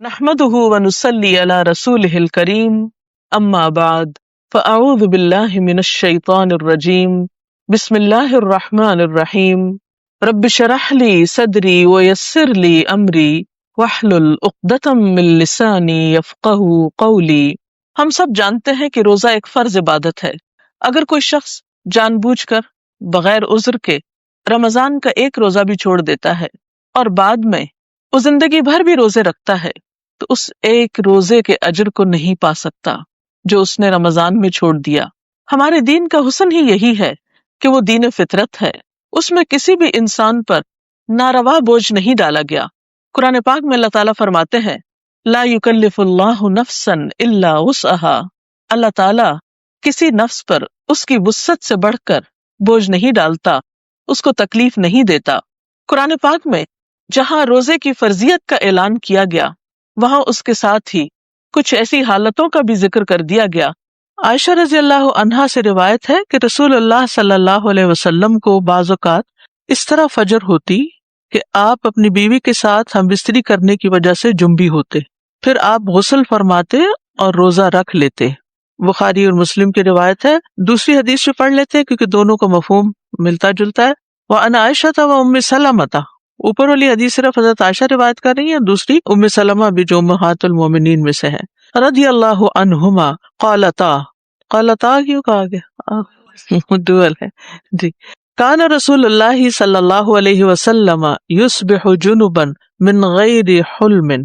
نحمده ونصلي على رسوله الكريم اما بعد فاعوذ بالله من الشيطان الرجيم بسم الله الرحمن الرحيم رب اشرح لي صدري ويسر لي امري واحلل عقدة من لساني يفقهوا قولي۔ ہم سب جانتے ہیں کہ روزہ ایک فرض عبادت ہے۔ اگر کوئی شخص جان بوجھ کر بغیر عذر کے رمضان کا ایک روزہ بھی چھوڑ دیتا ہے اور بعد میں وہ زندگی بھر بھی روزے رکھتا ہے تو اس ایک روزے کے اجر کو نہیں پا سکتا جو اس نے رمضان میں چھوڑ دیا۔ ہمارے دین کا حسن ہی یہی ہے کہ وہ دین فطرت ہے، اس میں کسی بھی انسان پر ناروا بوجھ نہیں ڈالا گیا۔ قرآن پاک میں اللہ تعالیٰ فرماتے ہیں لا یکلف اللہ نفسا الا وسعها، اللہ تعالیٰ کسی نفس پر اس کی وسعت سے بڑھ کر بوجھ نہیں ڈالتا، اس کو تکلیف نہیں دیتا۔ قرآن پاک میں جہاں روزے کی فرضیت کا اعلان کیا گیا وہاں اس کے ساتھ ہی کچھ ایسی حالتوں کا بھی ذکر کر دیا گیا۔ عائشہ رضی اللہ عنہا سے روایت ہے کہ رسول اللہ صلی اللہ علیہ وسلم کو بعض اوقات اس طرح فجر ہوتی کہ آپ اپنی بیوی کے ساتھ ہم بستری کرنے کی وجہ سے جنبی ہوتے، پھر آپ غسل فرماتے اور روزہ رکھ لیتے۔ بخاری اور مسلم کی روایت ہے، دوسری حدیث سے پڑھ لیتے ہیں کیونکہ دونوں کا مفہوم ملتا جلتا ہے۔ وَعَنْ عَائِشَةَ وَأُمِّ سَلَمَةَ، اوپر والی حدیث صرف حضرت عائشہ روایت کر رہی ہیں، دوسری ام سلمہ بھی جو امہات المومنین میں سے ہیں، رضی اللہ عنہما قالتا، قالتا کیوں کہا گیا ڈوئل ہے جی۔ کان رسول اللہ صلی اللہ علیہ وسلم یصبح جنبا من غیر حلم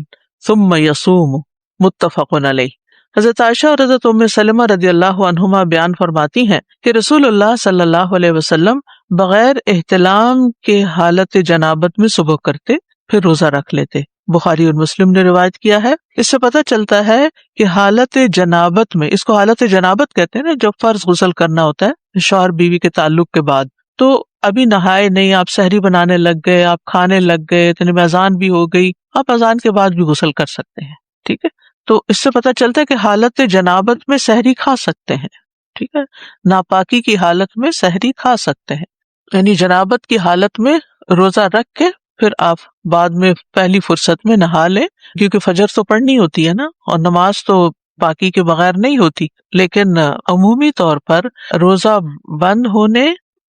ثم یصوم، متفق علیہ۔ حضرت عائشہ اور حضرت ام سلمہ رضی اللہ عنہما بیان فرماتی ہیں کہ رسول اللہ صلی اللہ علیہ وسلم بغیر احتلام کے حالت جنابت میں صبح کرتے پھر روزہ رکھ لیتے۔ بخاری اور مسلم نے روایت کیا ہے۔ اس سے پتہ چلتا ہے کہ حالت جنابت میں، اس کو حالت جنابت کہتے ہیں نا، جب فرض غسل کرنا ہوتا ہے شوہر بیوی کے تعلق کے بعد، تو ابھی نہائے نہیں، آپ سحری بنانے لگ گئے، آپ کھانے لگ گئے، اتنے میں اذان بھی ہو گئی، آپ اذان کے بعد بھی غسل کر سکتے ہیں، ٹھیک ہے۔ تو اس سے پتہ چلتا ہے کہ حالت جنابت میں سحری کھا سکتے ہیں، ٹھیک ہے، ناپاکی کی حالت میں سحری کھا سکتے ہیں، یعنی جنابت کی حالت میں روزہ رکھ کے پھر آپ بعد میں پہلی فرصت میں نہا لیں، کیونکہ فجر تو پڑھنی ہوتی ہے نا، اور نماز تو پاکی کے بغیر نہیں ہوتی، لیکن عمومی طور پر روزہ بند ہونے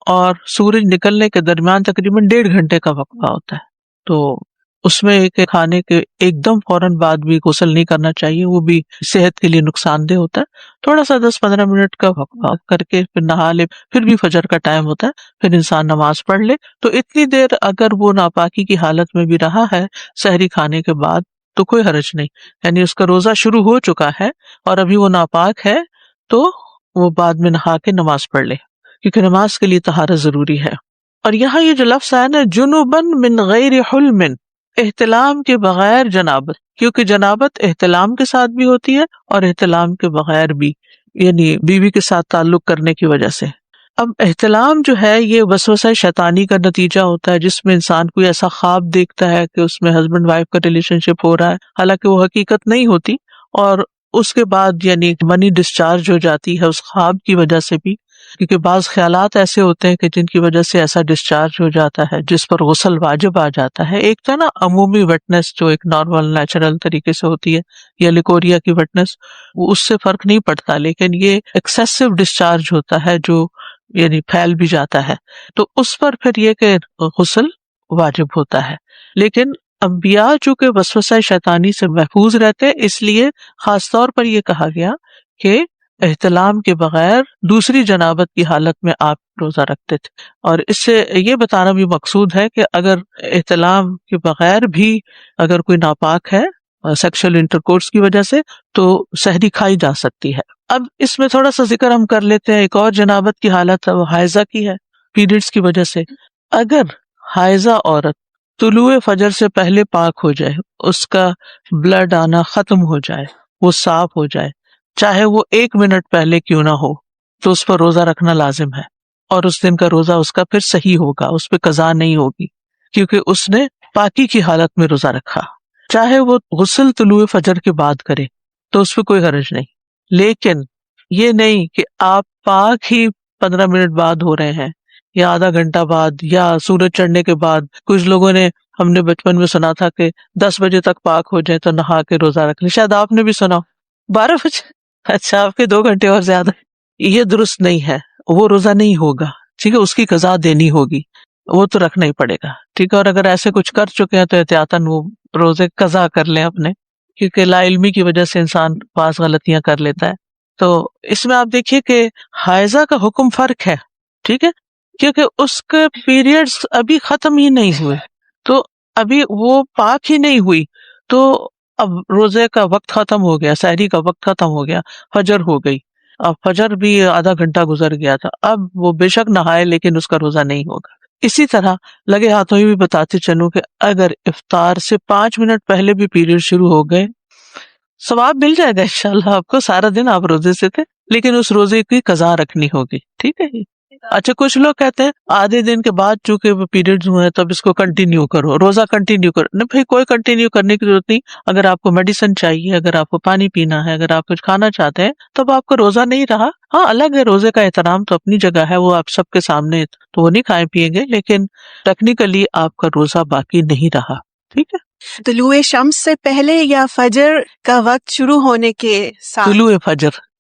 اور سورج نکلنے کے درمیان تقریباً 1.5 گھنٹے کا وقفہ ہوتا ہے، تو اس میں کھانے کے ایک دم فوراً بعد بھی غسل نہیں کرنا چاہیے، وہ بھی صحت کے لیے نقصان دہ ہوتا ہے۔ تھوڑا سا 10-15 منٹ کا وقفہ کر کے پھر نہا لے، پھر بھی فجر کا ٹائم ہوتا ہے، پھر انسان نماز پڑھ لے، تو اتنی دیر اگر وہ ناپاکی کی حالت میں بھی رہا ہے سحری کھانے کے بعد تو کوئی حرج نہیں، یعنی اس کا روزہ شروع ہو چکا ہے اور ابھی وہ ناپاک ہے تو وہ بعد میں نہا کے نماز پڑھ لے، کیونکہ نماز کے لیے طہارت ضروری ہے۔ اور یہاں یہ جو لفظ ہے نا جنبن من غیر حلم، احتلام کے بغیر جنابت، کیونکہ جنابت احتلام کے ساتھ بھی ہوتی ہے اور احتلام کے بغیر بھی، یعنی بیوی کے ساتھ تعلق کرنے کی وجہ سے۔ اب احتلام جو ہے یہ وسوسہ شیطانی کا نتیجہ ہوتا ہے، جس میں انسان کوئی ایسا خواب دیکھتا ہے کہ اس میں ہسبینڈ وائف کا ریلیشن شپ ہو رہا ہے، حالانکہ وہ حقیقت نہیں ہوتی، اور اس کے بعد یعنی منی ڈسچارج ہو جاتی ہے اس خواب کی وجہ سے بھی، کیونکہ بعض خیالات ایسے ہوتے ہیں کہ جن کی وجہ سے ایسا ڈسچارج ہو جاتا ہے جس پر غسل واجب آ جاتا ہے۔ ایک تو نا عمومی ویٹنس جو ایک نارمل نیچرل طریقے سے ہوتی ہے، یا لیکوریا کی ویٹنس، وہ اس سے فرق نہیں پڑتا، لیکن یہ ایکسیسو ڈسچارج ہوتا ہے جو یعنی پھیل بھی جاتا ہے، تو اس پر پھر یہ کہ غسل واجب ہوتا ہے۔ لیکن انبیاء چونکہ وسوسہ شیطانی سے محفوظ رہتے، اس لیے خاص طور پر یہ کہا گیا کہ احتلام کے بغیر دوسری جنابت کی حالت میں آپ روزہ رکھتے تھے، اور اس سے یہ بتانا بھی مقصود ہے کہ اگر احتلام کے بغیر بھی اگر کوئی ناپاک ہے سیکشل انٹرکورس کی وجہ سے تو سحری کھائی جا سکتی ہے۔ اب اس میں تھوڑا سا ذکر ہم کر لیتے ہیں، ایک اور جنابت کی حالت ہے وہ حائضہ کی ہے، پیریڈز کی وجہ سے۔ اگر حائضہ عورت طلوع فجر سے پہلے پاک ہو جائے، اس کا بلڈ آنا ختم ہو جائے، وہ صاف ہو جائے، چاہے وہ 1 منٹ پہلے کیوں نہ ہو، تو اس پر روزہ رکھنا لازم ہے، اور اس دن کا روزہ اس کا پھر صحیح ہوگا، اس پہ قضا نہیں ہوگی، کیونکہ اس نے پاکی کی حالت میں روزہ رکھا۔ چاہے وہ غسل طلوع فجر کے بعد کرے تو اس پہ کوئی حرج نہیں، لیکن یہ نہیں کہ آپ پاک ہی 15 منٹ بعد ہو رہے ہیں یا آدھا گھنٹہ بعد یا سورج چڑھنے کے بعد. کچھ لوگوں نے, ہم نے بچپن میں سنا تھا کہ 10 بجے تک پاک ہو جائے تو نہا کے روزہ رکھ لیں, شاید آپ نے بھی سنا. 12 بجے, اچھا آپ کے 2 گھنٹے اور زیادہ. یہ درست نہیں ہے, وہ روزہ نہیں ہوگا, ٹھیک ہے, اس کی قضا دینی ہوگی, وہ تو رکھنا ہی پڑے گا, ٹھیک ہے. اور اگر ایسے کچھ کر چکے ہیں تو احتیاطاً وہ روزے قضا کر لیں اپنے, کیونکہ لا علمی کی وجہ سے انسان بعض غلطیاں کر لیتا ہے. تو اس میں آپ دیکھیے کہ حائضہ کا حکم فرق ہے, ٹھیک ہے, کیونکہ اس کے پیریڈز ابھی ختم ہی نہیں ہوئے, تو ابھی وہ پاک ہی نہیں ہوئی, تو اب روزے کا وقت ختم ہو گیا, سحری کا وقت ختم ہو گیا, فجر ہو گئی, اب فجر بھی آدھا گھنٹہ گزر گیا تھا, اب وہ بے شک نہائے لیکن اس کا روزہ نہیں ہوگا. اسی طرح لگے ہاتھوں ہی بھی بتاتے چلوں کہ اگر افطار سے 5 منٹ پہلے بھی پیریڈ شروع ہو گئے, ثواب مل جائے گا انشاءاللہ آپ کو, سارا دن آپ روزے سے تھے, لیکن اس روزے کی قضا رکھنی ہوگی, ٹھیک ہے. اچھا کچھ لوگ کہتے ہیں آدھے دن کے بعد چونکہ وہ پیریڈز ہوئے ہیں تو اب اس کو کنٹینیو کرو, روزہ کنٹینیو کرو. نہیں بھائی, کوئی کنٹینیو کرنے کی ضرورت نہیں. اگر آپ کو میڈیسن چاہیے, اگر آپ کو پانی پینا ہے, اگر آپ کچھ کھانا چاہتے ہیں, تب آپ کا روزہ نہیں رہا. ہاں الگ ہے, روزے کا احترام تو اپنی جگہ ہے, وہ آپ سب کے سامنے تو وہ نہیں کھائیں پیئیں گے, لیکن ٹیکنیکلی آپ کا روزہ باقی نہیں رہا, ٹھیک ہے. طلوع شمس سے پہلے یا فجر کا وقت شروع ہونے کے ساتھ؟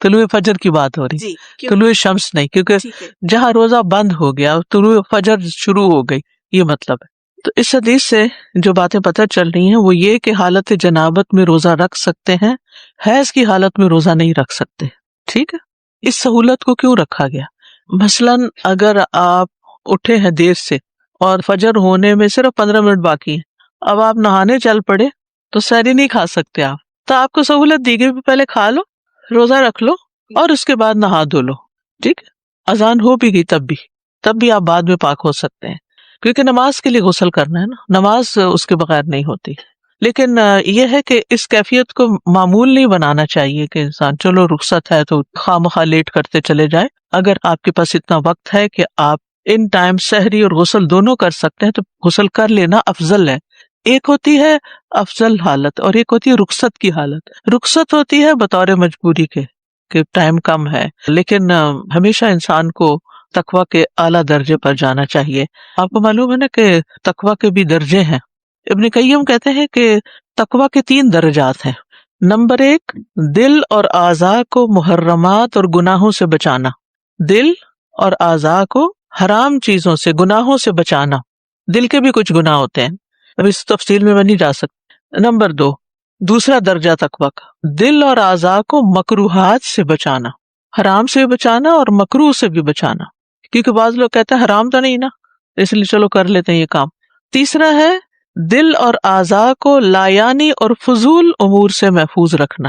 طلوع فجر کی بات ہو رہی, جی, طلوع شمس نہیں, کیونکہ ٹھیک ہے. جہاں روزہ بند ہو گیا طلوع فجر شروع ہو گئی, یہ مطلب ہے. تو اس حدیث سے جو باتیں پتہ چل رہی ہیں وہ یہ کہ حالت جنابت میں روزہ رکھ سکتے ہیں, حیض کی حالت میں روزہ نہیں رکھ سکتے, ٹھیک ہے. اس سہولت کو کیوں رکھا گیا؟ مثلاً اگر آپ اٹھے ہیں دیر سے اور فجر ہونے میں صرف 15 منٹ باقی ہیں, اب آپ نہانے چل پڑے تو سحری نہیں کھا سکتے آپ, تو آپ کو سہولت دی گئی, پہلے کھا لو, روزہ رکھ لو اور اس کے بعد نہا دھو لو, ٹھیک ہے. اذان ہو بھی گئی تب بھی آپ بعد میں پاک ہو سکتے ہیں, کیونکہ نماز کے لیے غسل کرنا ہے نا, نماز اس کے بغیر نہیں ہوتی. لیکن یہ ہے کہ اس کیفیت کو معمول نہیں بنانا چاہیے کہ انسان چلو رخصت ہے تو خواہ لیٹ کرتے چلے جائے. اگر آپ کے پاس اتنا وقت ہے کہ آپ ان ٹائم سحری اور غسل دونوں کر سکتے ہیں تو غسل کر لینا افضل ہے. ایک ہوتی ہے افضل حالت اور ایک ہوتی ہے رخصت کی حالت. رخصت ہوتی ہے بطور مجبوری کے کہ ٹائم کم ہے, لیکن ہمیشہ انسان کو تقویٰ کے اعلیٰ درجے پر جانا چاہیے. آپ کو معلوم ہے نا کہ تقویٰ کے بھی درجے ہیں. ابن قیم کہتے ہیں کہ تقویٰ کے 3 درجات ہیں. نمبر 1, دل اور اعضاء کو محرمات اور گناہوں سے بچانا, دل اور اعضاء کو حرام چیزوں سے گناہوں سے بچانا. دل کے بھی کچھ گناہ ہوتے ہیں, اب اس تفصیل میں نہیں جا سکتا. نمبر 2, دوسرا درجہ تقویٰ کا, دل اور اعضاء کو مکروہات سے بچانا, حرام سے بچانا اور مکروہ سے بھی بچانا, کیونکہ بعض لوگ کہتے ہیں حرام تو نہیں نا, اس لیے چلو کر لیتے ہیں یہ کام. تیسرا ہے دل اور اعضاء کو لایانی اور فضول امور سے محفوظ رکھنا,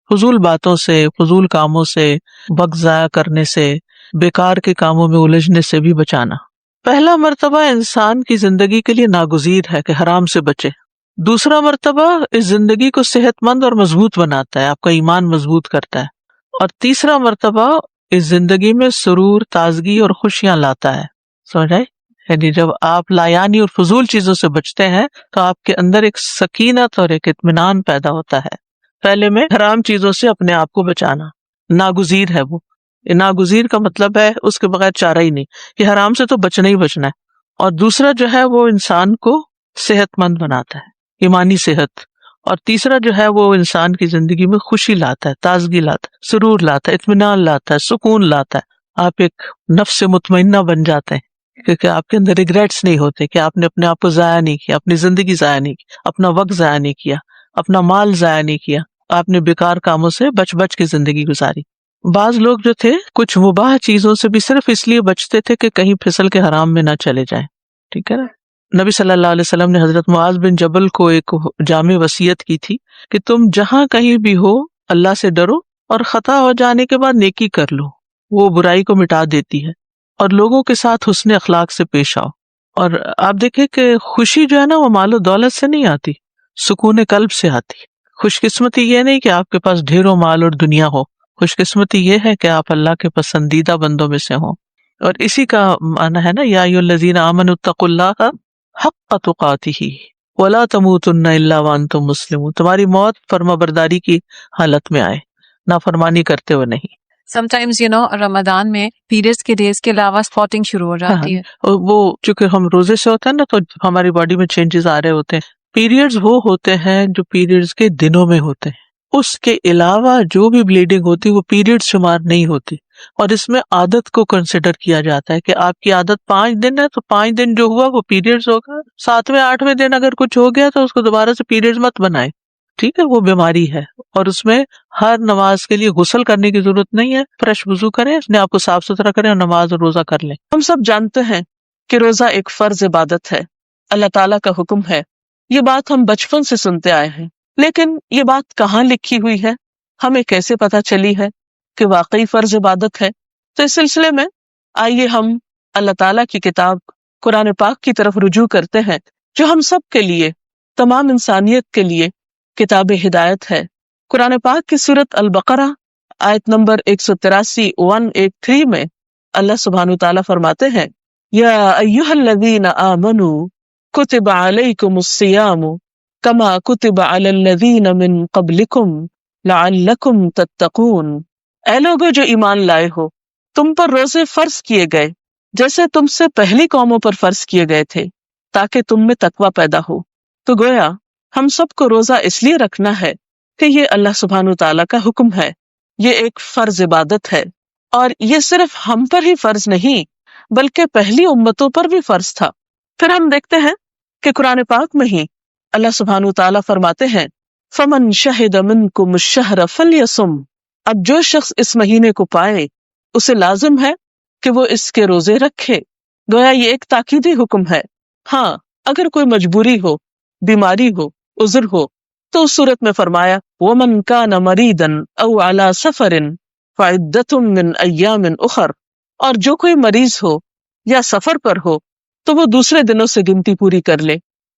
فضول باتوں سے, فضول کاموں سے, وقت ضائع کرنے سے, بیکار کے کاموں میں الجھنے سے بھی بچانا. پہلا مرتبہ انسان کی زندگی کے لیے ناگزیر ہے کہ حرام سے بچے. دوسرا مرتبہ اس زندگی کو صحت مند اور مضبوط بناتا ہے, آپ کا ایمان مضبوط کرتا ہے. اور تیسرا مرتبہ اس زندگی میں سرور, تازگی اور خوشیاں لاتا ہے. سمجھ آئے؟ یعنی جب آپ لایانی اور فضول چیزوں سے بچتے ہیں تو آپ کے اندر ایک سکینت اور ایک اطمینان پیدا ہوتا ہے. پہلے میں حرام چیزوں سے اپنے آپ کو بچانا ناگزیر ہے, وہ ناگزیر کا مطلب ہے اس کے بغیر چارہ ہی نہیں, کہ حرام سے تو بچنا ہی بچنا ہے. اور دوسرا جو ہے وہ انسان کو صحت مند بناتا ہے, ایمانی صحت. اور تیسرا جو ہے وہ انسان کی زندگی میں خوشی لاتا ہے, تازگی لاتا ہے, سرور لاتا ہے, اطمینان لاتا ہے, سکون لاتا ہے. آپ ایک نفس مطمئنہ بن جاتے ہیں کیونکہ آپ کے اندر ریگریٹس نہیں ہوتے کہ آپ نے اپنے آپ کو ضائع نہیں کیا, اپنی زندگی ضائع نہیں کی, اپنا وقت ضائع نہیں کیا, اپنا مال ضائع نہیں کیا, آپ نے بیکار کاموں سے بچ کے زندگی گزاری. بعض لوگ جو تھے کچھ مباح چیزوں سے بھی صرف اس لیے بچتے تھے کہ کہیں پھسل کے حرام میں نہ چلے جائیں, ٹھیک ہے نا. نبی صلی اللہ علیہ وسلم نے حضرت معاذ بن جبل کو ایک جامع وصیت کی تھی کہ تم جہاں کہیں بھی ہو اللہ سے ڈرو اور خطا ہو جانے کے بعد نیکی کر لو, وہ برائی کو مٹا دیتی ہے, اور لوگوں کے ساتھ حسن اخلاق سے پیش آؤ. اور آپ دیکھیں کہ خوشی جو ہے نا وہ مال و دولت سے نہیں آتی, سکون قلب سے آتی. خوش قسمتی یہ نہیں کہ آپ کے پاس ڈھیروں مال اور دنیا ہو, خوش قسمتی یہ ہے کہ آپ اللہ کے پسندیدہ بندوں میں سے ہوں. اور اسی کا معنی ہے نا یا ایھا الذین آمنوا اتقوا اللہ حق تقاتہ ولا تموتن الا وانتم مسلمون, تمہاری موت فرما برداری کی حالت میں آئے, نافرمانی کرتے ہوئے نہیں. sometimes رمضان میں پیریڈس کے ڈیز کے علاوہ اسپاٹنگ شروع ہو جاتی ہے. اور وہ چونکہ ہم روزے سے ہوتا ہے نا تو ہماری باڈی میں چینجز آ رہے ہوتے ہیں. پیریڈز وہ ہوتے ہیں جو پیریڈز کے دنوں میں ہوتے ہیں. اس کے علاوہ جو بھی بلیڈنگ ہوتی وہ پیریڈ شمار نہیں ہوتی. اور اس میں عادت کو کنسیڈر کیا جاتا ہے کہ آپ کی عادت 5 دن ہے تو 5 دن جو ہوا وہ پیریڈز ہوگا. 7ویں 8ویں دن اگر کچھ ہو گیا تو اس کو دوبارہ سے پیریڈز مت بنائے. ٹھیک ہے، وہ بیماری ہے اور اس میں ہر نماز کے لیے غسل کرنے کی ضرورت نہیں ہے. فریش وضو کریں، اپنے آپ کو صاف ستھرا کریں اور نماز اور روزہ کر لیں. ہم سب جانتے ہیں کہ روزہ ایک فرض عبادت ہے، اللہ تعالیٰ کا حکم ہے. یہ بات ہم بچپن سے سنتے آئے ہیں، لیکن یہ بات کہاں لکھی ہوئی ہے، ہمیں کیسے پتہ چلی ہے کہ واقعی فرض عبادت ہے؟ تو اس سلسلے میں آئیے ہم اللہ تعالیٰ کی کتاب قرآن پاک کی طرف رجوع کرتے ہیں، جو ہم سب کے لیے، تمام انسانیت کے لیے کتاب ہدایت ہے. قرآن پاک کی سورۃ البقرہ آیت نمبر 183 میں اللہ سبحانہ تعالیٰ فرماتے ہیں، یا ایھا الذین آمنوا کتب علیکم الصیام کما کتب علی الذین من قبلکم لعلکم تتقون. اے لوگو جو ایمان لائے ہو، تم پر روزے فرض کیے گئے جیسے تم سے پہلی قوموں پر فرض کیے گئے تھے تاکہ تم میں تقوی پیدا ہو. تو گویا ہم سب کو روزہ اس لیے رکھنا ہے کہ یہ اللہ سبحانہ تعالیٰ کا حکم ہے، یہ ایک فرض عبادت ہے. اور یہ صرف ہم پر ہی فرض نہیں بلکہ پہلی امتوں پر بھی فرض تھا. پھر ہم دیکھتے ہیں کہ قرآن پاک میں ہی اللہ سبحانہ تعالیٰ فرماتے ہیں، فمن شہد منکم الشہر فلیصم. اب جو شخص اس مہینے کو پائے اسے لازم ہے کہ وہ اس کے روزے رکھے. گویا یہ ایک تاکیدی حکم ہے. ہاں، اگر کوئی مجبوری ہو، بیماری ہو، عذر ہو تو اس صورت میں فرمایا وَمَنْ كَانَ مَرِيدًا أَوْ عَلَى سَفَرٍ فَعِدَّةٌ مِّنْ أَيَّامٍ أُخَرَ. اور جو کوئی مریض ہو یا سفر پر ہو تو وہ دوسرے دنوں سے گنتی پوری کر لے.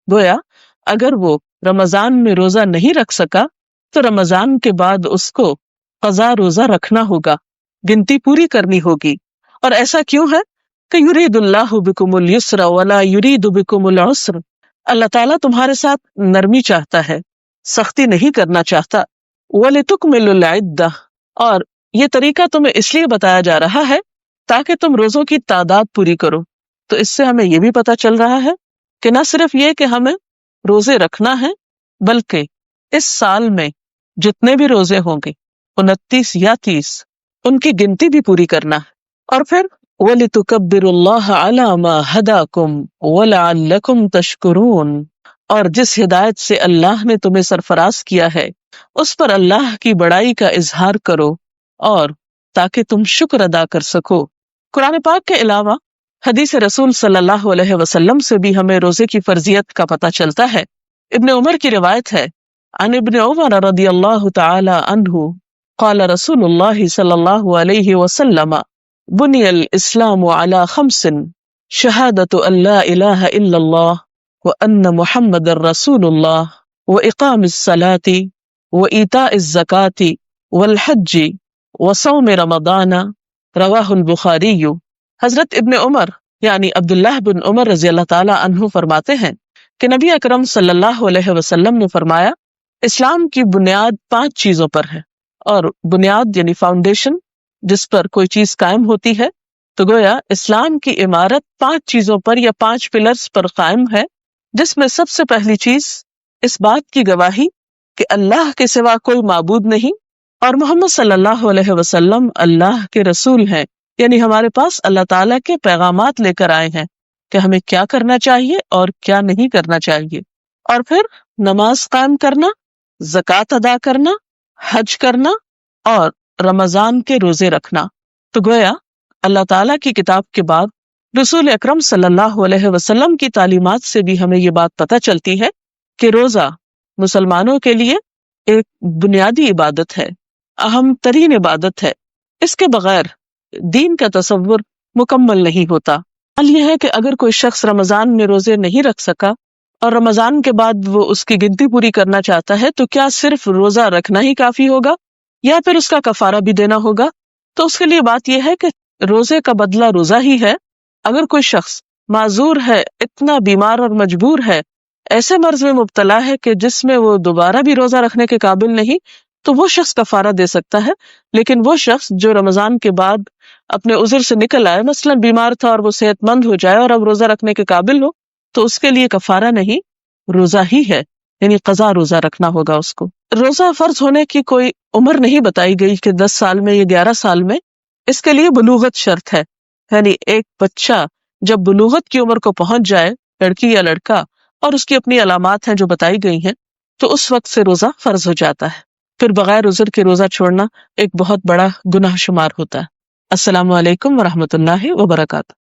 گویا اگر وہ رمضان میں روزہ نہیں رکھ سکا تو رمضان کے بعد اس کو قضا روزہ رکھنا ہوگا، گنتی پوری کرنی ہوگی. اور ایسا کیوں ہے کہ یرید اللہ بکم اليسر ولا یرید بکم العسر. اللہ تعالیٰ تمہارے ساتھ نرمی چاہتا ہے، سختی نہیں کرنا چاہتا. وَلِتُكْمِلُوا الْعِدَّةَ. اور یہ طریقہ تمہیں اس لیے بتایا جا رہا ہے تاکہ تم روزوں کی تعداد پوری کرو. تو اس سے ہمیں یہ بھی پتہ چل رہا ہے کہ نہ صرف یہ کہ ہمیں روزے رکھنا ہے بلکہ اس سال میں جتنے بھی روزے ہوں گے 29 یا 30 ان کی گنتی بھی پوری کرنا ہے. اور پھر وَلِتُكَبِّرُوا اللَّهَ عَلَى مَا هَدَاكُمْ وَلَعَلَّكُمْ تَشْكُرُونَ. اور جس ہدایت سے اللہ نے تمہیں سرفراز کیا ہے اس پر اللہ کی بڑائی کا اظہار کرو اور تاکہ تم شکر ادا کر سکو. قرآن پاک کے علاوہ حدیث رسول صلی اللہ علیہ وسلم سے بھی ہمیں روزے کی فرضیت کا پتہ چلتا ہے. ابن عمر کی روایت ہے، عن ابن عمر رضی اللہ تعالی عنہ قال رسول اللہ صلی اللہ علیہ وسلم بنی الاسلام علی 5 شہادت ان لا الہ الا اللہ وان محمد رسول اللہ واقام الصلاة وایتاء الزکاة والحج وصوم رمضان. رواہ البخاری. حضرت ابن عمر یعنی عبداللہ بن عمر رضی اللہ تعالی عنہ فرماتے ہیں کہ نبی اکرم صلی اللہ علیہ وسلم نے فرمایا، اسلام کی بنیاد 5 چیزوں پر ہے. اور بنیاد یعنی فاؤنڈیشن جس پر کوئی چیز قائم ہوتی ہے. تو گویا اسلام کی عمارت 5 چیزوں پر یا 5 پلرز پر قائم ہے، جس میں سب سے پہلی چیز اس بات کی گواہی کہ اللہ کے سوا کوئی معبود نہیں اور محمد صلی اللہ علیہ وسلم اللہ کے رسول ہیں. یعنی ہمارے پاس اللہ تعالیٰ کے پیغامات لے کر آئے ہیں کہ ہمیں کیا کرنا چاہیے اور کیا نہیں کرنا چاہیے. اور پھر نماز قائم کرنا، زکوٰۃ ادا کرنا، حج کرنا اور رمضان کے روزے رکھنا. تو گویا اللہ تعالیٰ کی کتاب کے بعد رسول اکرم صلی اللہ علیہ وسلم کی تعلیمات سے بھی ہمیں یہ بات پتہ چلتی ہے کہ روزہ مسلمانوں کے لیے ایک بنیادی عبادت ہے، اہم ترین عبادت ہے. اس کے بغیر دین کا تصور مکمل نہیں ہوتا. حال یہ ہے کہ اگر کوئی شخص رمضان میں روزے نہیں رکھ سکا اور رمضان کے بعد وہ اس کی گنتی پوری کرنا چاہتا ہے تو کیا صرف روزہ رکھنا ہی کافی ہوگا یا پھر اس کا کفارہ بھی دینا ہوگا؟ تو اس کے لیے بات یہ ہے کہ روزے کا بدلہ روزہ ہی ہے. اگر کوئی شخص معذور ہے، اتنا بیمار اور مجبور ہے، ایسے مرض میں مبتلا ہے کہ جس میں وہ دوبارہ بھی روزہ رکھنے کے قابل نہیں، تو وہ شخص کفارہ دے سکتا ہے. لیکن وہ شخص جو رمضان کے بعد اپنے عذر سے نکل آئے، مثلا بیمار تھا اور وہ صحت مند ہو جائے اور اب روزہ رکھنے کے قابل ہو، تو اس کے لیے کفارہ نہیں، روزہ ہی ہے، یعنی قضا روزہ رکھنا ہوگا اس کو. روزہ فرض ہونے کی کوئی عمر نہیں بتائی گئی کہ 10 سال میں یا 11 سال میں. اس کے لیے بلوغت شرط ہے، یعنی ایک بچہ جب بلوغت کی عمر کو پہنچ جائے، لڑکی یا لڑکا، اور اس کی اپنی علامات ہیں جو بتائی گئی ہیں، تو اس وقت سے روزہ فرض ہو جاتا ہے. پھر بغیر عذر کے روزہ چھوڑنا ایک بہت بڑا گناہ شمار ہوتا ہے. السلام علیکم ورحمۃ اللہ وبرکاتہ.